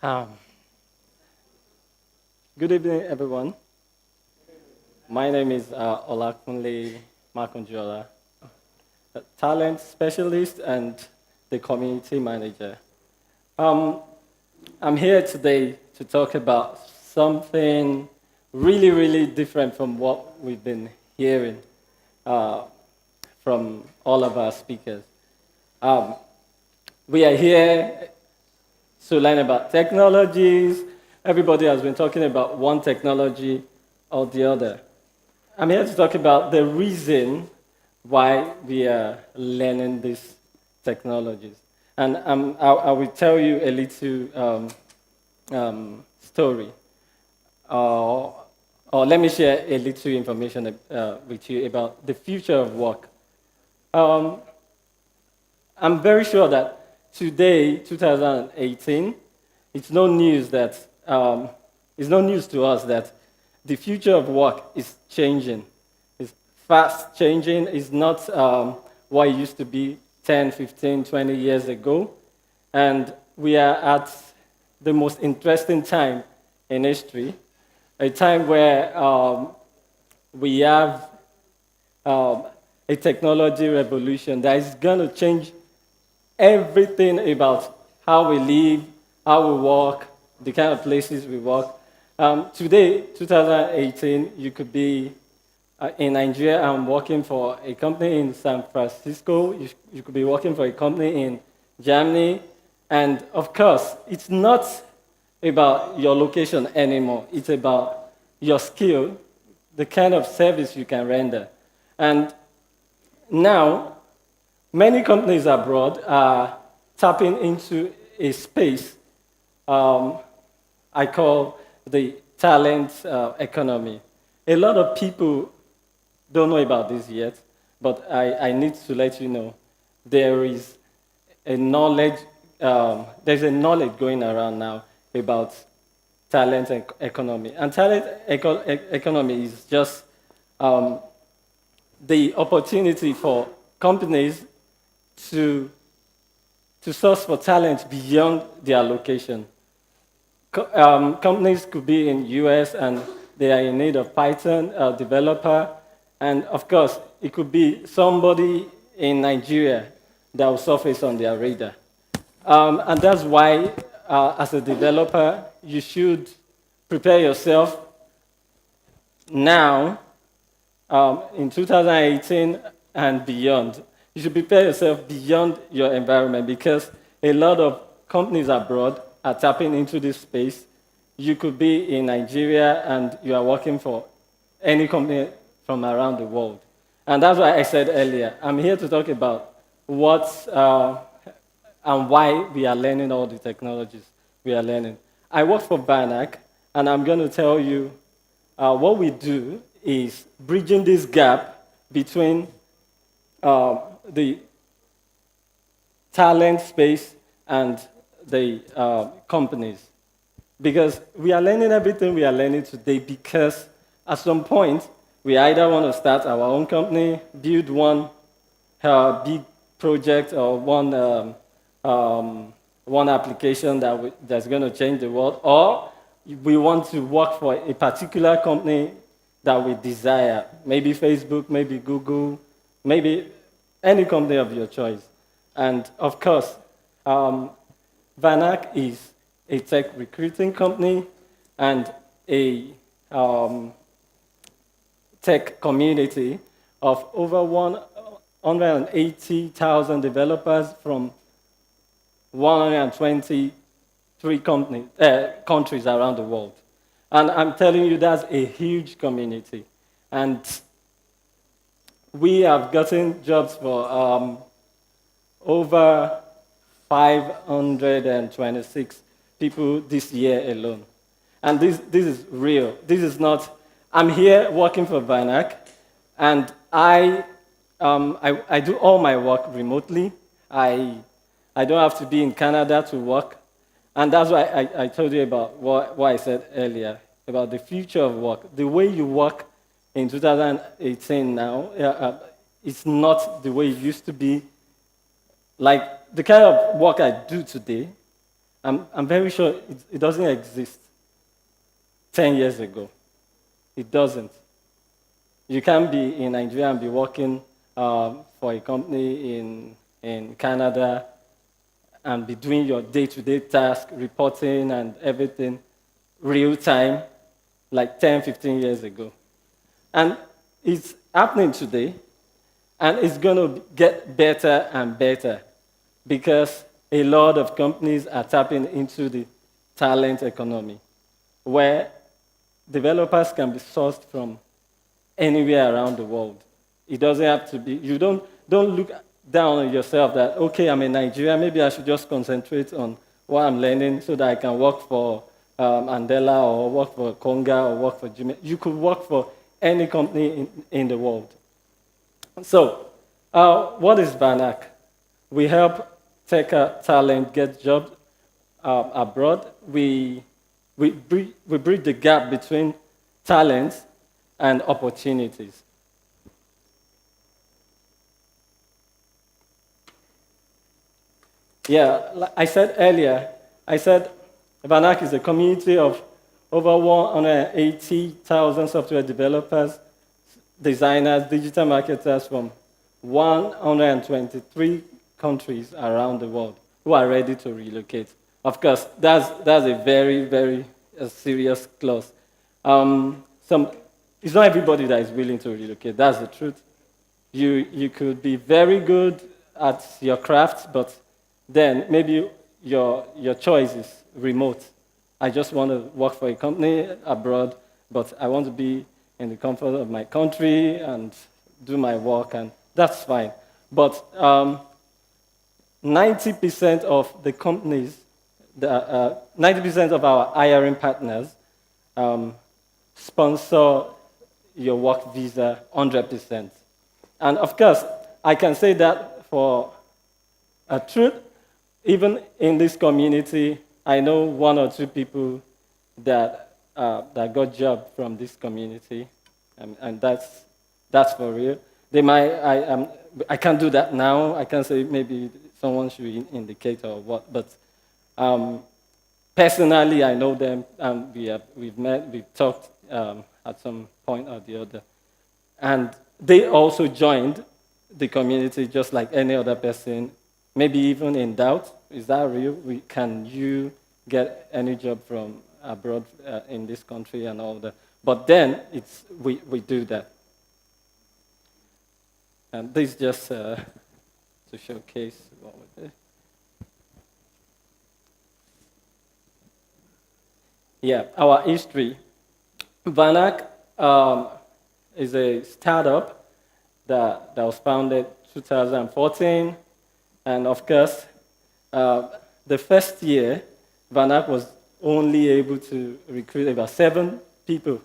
Um, Good evening, everyone. My name is Olakunle Makanjuola, a talent specialist and the community manager. Um, I'm here today to talk about something really, really different from what we've been hearing uh, from all of our speakers. Um, we are here to learn about technologies. Everybody has been talking about one technology or the other. I'm here to talk about the reason why we are learning these technologies. And I will tell you a little story. Or, or let me share a little information with you about the future of work. Um, I'm very sure that today, 2018, it's no news that it's no news to us that the future of work is changing. It's fast changing. It's not what it used to be 10, 15, 20 years ago. And we are at the most interesting time in history, a time where we have a technology revolution that is going to change everything about how we live, how we work, the kind of places we work. Today, 2018, you could be in Nigeria and working for a company in San Francisco. You could be working for a company in Germany. And of course, it's not about your location anymore. It's about your skill, the kind of service you can render. And now, many companies abroad are tapping into a space I call the talent economy. A lot of people don't know about this yet, but I need to let you know there is a knowledge, there's a knowledge going around now about talent economy. And talent economy is just the opportunity for companies to source for talent beyond their location. Companies could be in US and they are in need of Python developer, and of course, it could be somebody in Nigeria that will surface on their radar. And that's why, as a developer, you should prepare yourself now, in 2018 and beyond. You should prepare yourself beyond your environment because a lot of companies abroad are tapping into this space. You could be in Nigeria and you are working for any company from around the world. And that's why I said earlier, I'm here to talk about what and why we are learning all the technologies we are learning. I work for VanHack, and I'm going to tell you what we do is bridging this gap between the talent space and the companies. Because we are learning everything we are learning today because at some point, we either want to start our own company, build one big project or one application that's going to change the world, or we want to work for a particular company that we desire, maybe Facebook, maybe Google, maybe any company of your choice. And of course, VanHack is a tech recruiting company and a tech community of over 180,000 developers from 123 countries around the world. And I'm telling you, that's a huge community. And we have gotten jobs for over 526 people this year alone. And this is real. This is not, I'm here working for VanHack, and I do all my work remotely. I don't have to be in Canada to work. And that's why I told you about what I said earlier, about the future of work. The way you work in 2018 now, it's not the way it used to be. Like, the kind of work I do today, I'm very sure it doesn't exist 10 years ago. It doesn't. You can't be in Nigeria and be working for a company in Canada and be doing your day-to-day task, reporting and everything real time like 10, 15 years ago. And it's happening today, and it's going to get better and better because a lot of companies are tapping into the talent economy where developers can be sourced from anywhere around the world. It doesn't have to be, you don't look down on yourself that, okay, I'm in Nigeria, maybe I should just concentrate on what I'm learning so that I can work for Andela or work for Conga or work for Jimmy. You could work for any company in the world. So, what is VanHack? We help tech talent get jobs abroad. We bridge the gap between talents and opportunities. Yeah, like I said earlier, VanHack is a community of over 180,000 software developers, designers, digital marketers from 123 countries around the world who are ready to relocate. Of course, that's a very, very serious clause. It's not everybody that is willing to relocate. That's the truth. You could be very good at your craft, but then maybe your choice is remote. I just want to work for a company abroad, but I want to be in the comfort of my country and do my work, and that's fine. But 90% of the companies, 90% of our hiring partners sponsor your work visa 100%. And of course, I can say that for a truth, even in this community, I know one or two people that got job from this community, and that's for real. They might I can't do that now. I can't say maybe someone should indicate or what, but personally, I know them, and we've met, we've talked at some point or the other, and they also joined the community just like any other person. Maybe even in doubt, is that real? Can you get any job from abroad in this country and all that? But then we do that. And this just to showcase what we do. Yeah, our history. VanHack is a startup that was founded 2014. And of course, the first year, VanHack was only able to recruit about 7 people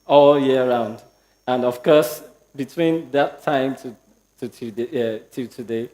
all year round. And of course, between that time to today,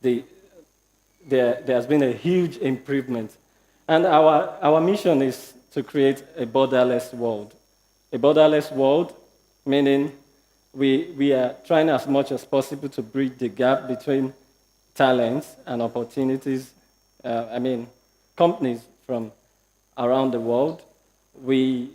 there has been a huge improvement. And our mission is to create a borderless world. A borderless world, meaning we are trying as much as possible to bridge the gap between talents and opportunities. Companies from around the world. We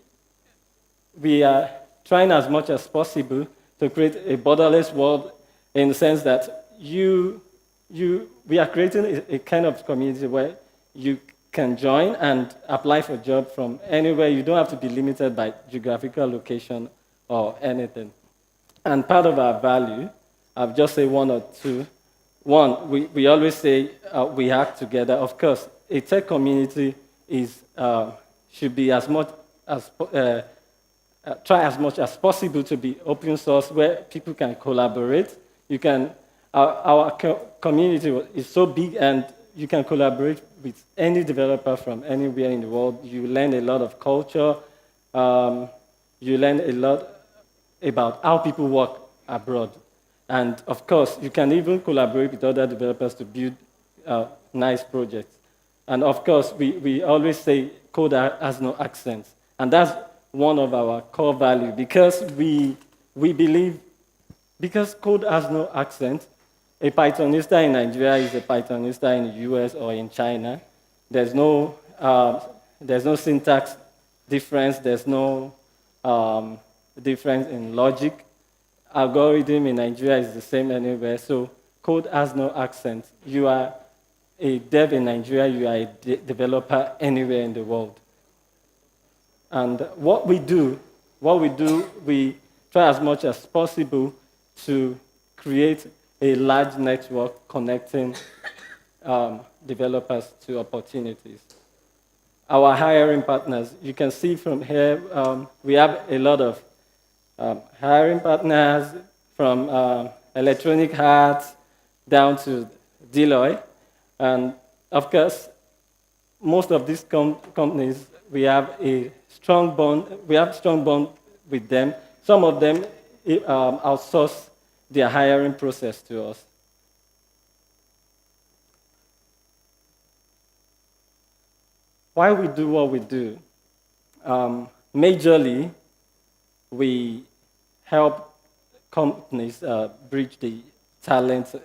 are trying as much as possible to create a borderless world in the sense that we are creating a kind of community where you can join and apply for a job from anywhere. You don't have to be limited by geographical location or anything. And part of our value, I'll just say one or two. One, we always say we act together. Of course, a tech community should be as much as try as much as possible to be open source, where people can collaborate. Our community is so big, and you can collaborate with any developer from anywhere in the world. You learn a lot of culture. You learn a lot about how people work abroad. And of course, you can even collaborate with other developers to build nice projects. And of course, we always say code has no accent. And that's one of our core values, because we believe, because code has no accent, a Pythonista in Nigeria is a Pythonista in the US or in China. There's no, there's no syntax difference. There's no difference in logic. Algorithm in Nigeria is the same anywhere. So code has no accent. You are a dev in Nigeria. You are a developer anywhere in the world. And we try as much as possible to create a large network connecting developers to opportunities. Our hiring partners, you can see from here, we have a lot of hiring partners from Electronic Arts down to Deloitte. And of course, most of these companies, we have a strong bond. We have strong bond with them. Some of them outsource their hiring process to us. Why we do what we do? Majorly, we help companies bridge the talent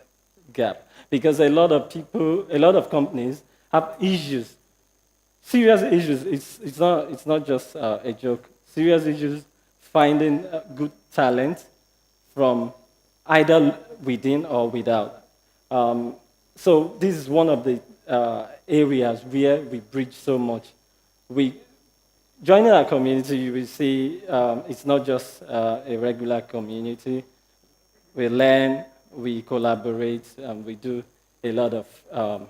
gap because a lot of companies have issues, serious issues. It's not just a joke. Serious issues finding good talent from either within or without. So this is one of the areas where we bridge so much. Joining our community, you will see it's not just a regular community. We learn, we collaborate, and we do a lot of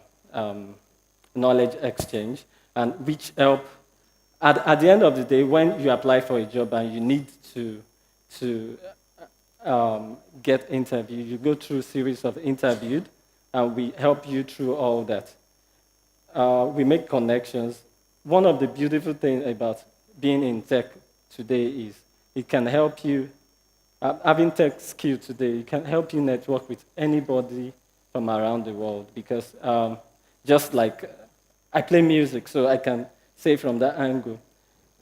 knowledge exchange, and which help. At the end of the day, when you apply for a job and you need to get interviewed, you go through a series of interviews, and we help you through all that. We make connections. One of the beautiful things about being in tech today is it can help you, having tech skill today, it can help you network with anybody from around the world because just like I play music, so I can say from that angle,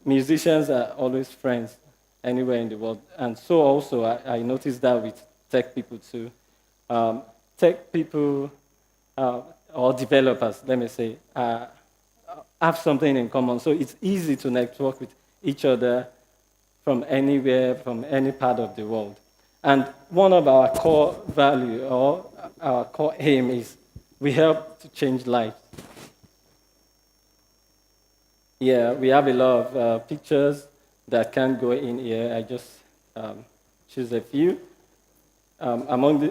musicians are always friends anywhere in the world. And so also I noticed that with tech people too. Tech people, or developers, let me say, have something in common. So it's easy to network with each other from anywhere, from any part of the world. And one of our core value or our core aim is we help to change lives. Yeah, we have a lot of pictures that can't go in here. I just choose a few. Among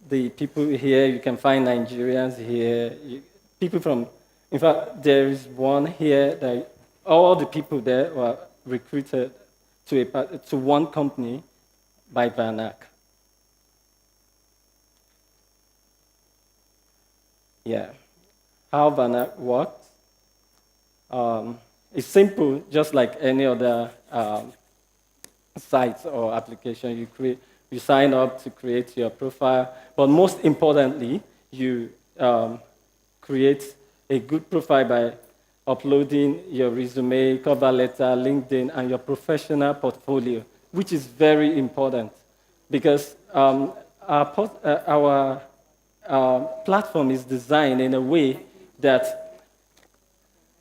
the people here, you can find Nigerians here, people from, in fact, there is one here that all the people there were recruited to one company by VanHack. Yeah. How VanHack works? It's simple, just like any other site or application. You sign up to create your profile, but most importantly, you create a good profile by uploading your resume, cover letter, LinkedIn, and your professional portfolio, which is very important because our platform is designed in a way that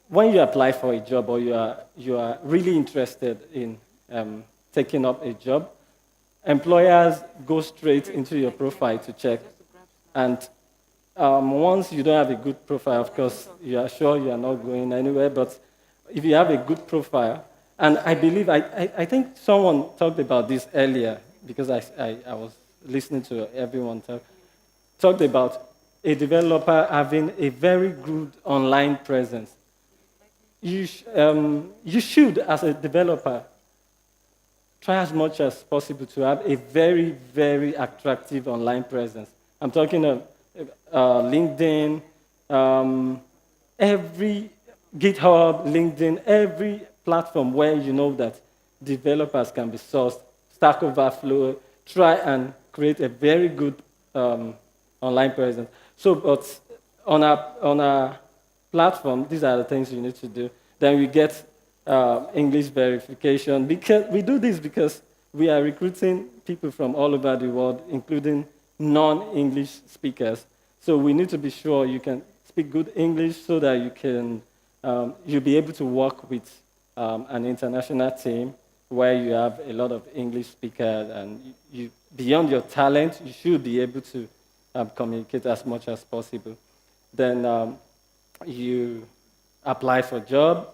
when you apply for a job or you are really interested in taking up a job, employers go straight into your profile to check. And once you don't have a good profile, of course, you are sure you are not going anywhere. But if you have a good profile, and I believe, I think someone talked about this earlier because I was listening to everyone talked about a developer having a very good online presence. You should, as a developer, try as much as possible to have a very, very attractive online presence. I'm talking of LinkedIn, every GitHub, LinkedIn, every platform where you know that developers can be sourced, Stack Overflow, try and create a very good online presence. So, but on our platform, these are the things you need to do. Then we get English verification. Because we do this because we are recruiting people from all over the world, including non-English speakers. So we need to be sure you can speak good English so that you'll be able to work with an international team where you have a lot of English speakers, and beyond your talent, you should be able to communicate as much as possible. Then you apply for a job.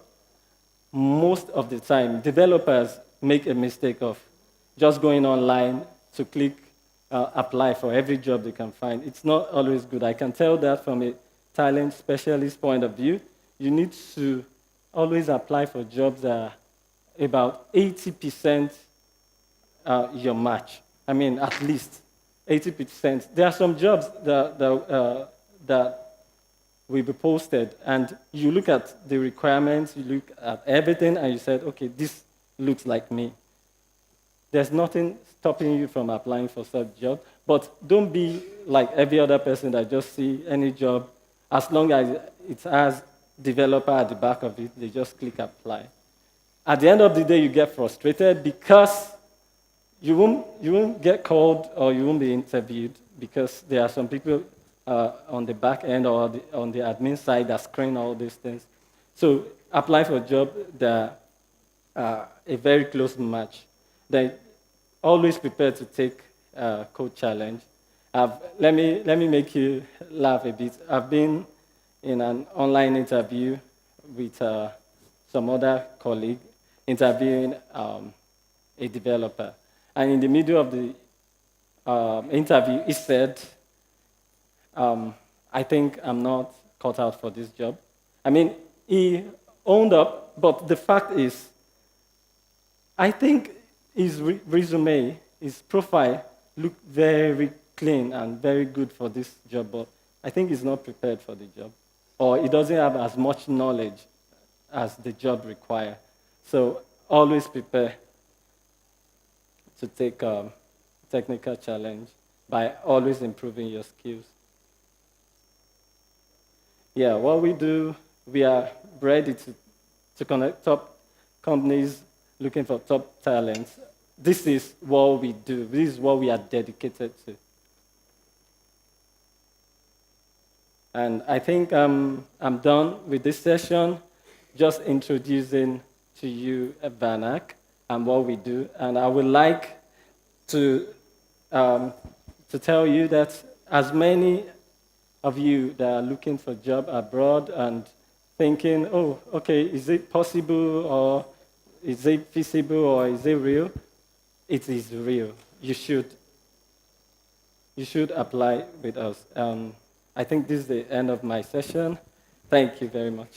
Most of the time, developers make a mistake of just going online to click apply for every job they can find. It's not always good. I can tell that from a talent specialist point of view. You need to always apply for jobs that are about 80% your match. I mean, at least 80%. There are some jobs that will be posted, and you look at the requirements, you look at everything, and you said, okay, this looks like me. There's nothing stopping you from applying for such job, but don't be like every other person that just see any job. As long as it has developer at the back of it, they just click apply. At the end of the day, you get frustrated because you won't get called or you won't be interviewed because there are some people on the back end or on the admin side that screen all these things. So apply for a job that a very close match. Then always prepare to take code challenge. Let me make you laugh a bit. I've been in an online interview with some other colleague interviewing a developer. And in the middle of the interview, he said, I think I'm not cut out for this job. I mean, he owned up, but the fact is, I think his resume, his profile, looked very clean and very good for this job, but I think he's not prepared for the job, or he doesn't have as much knowledge as the job requires. So always prepare to take a technical challenge by always improving your skills. Yeah, what we do, we are ready to connect top companies looking for top talents. This is what we do. This is what we are dedicated to. And I think I'm done with this session, just introducing to you VanHack and what we do. And I would like to tell you that as many of you that are looking for a job abroad and thinking, oh, okay, is it possible, or is it feasible, or is it real? It is real. You should apply with us. I think this is the end of my session. Thank you very much.